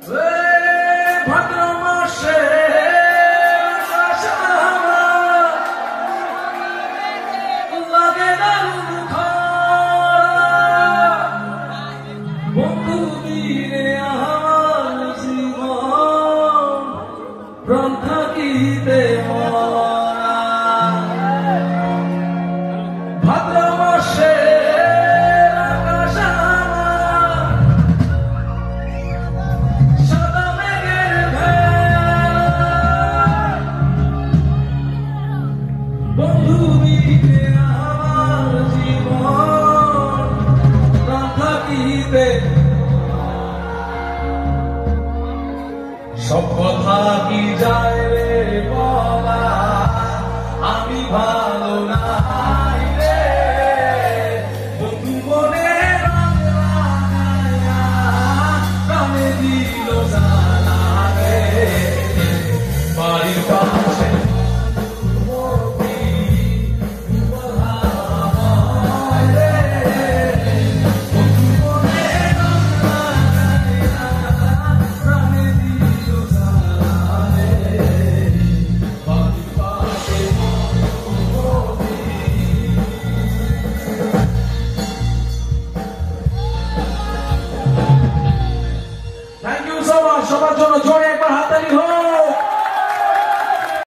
ভাদ্র মাসে লাগে দারুণ বন্ধু মিলে আমার জীবন প্রাণ থাকিতে ভাদ্র মাসে বন্ধু মিলে আমার জীবন প্রাণ থাকিতে সব কথা কি যায় রে বলা আমি ভালো নাই রে বন্ধু মনে রং লাগাইয়া প্রাণে দিল জ্বালা রে বাড়ির পাশে সবার জন্য জোরে একবার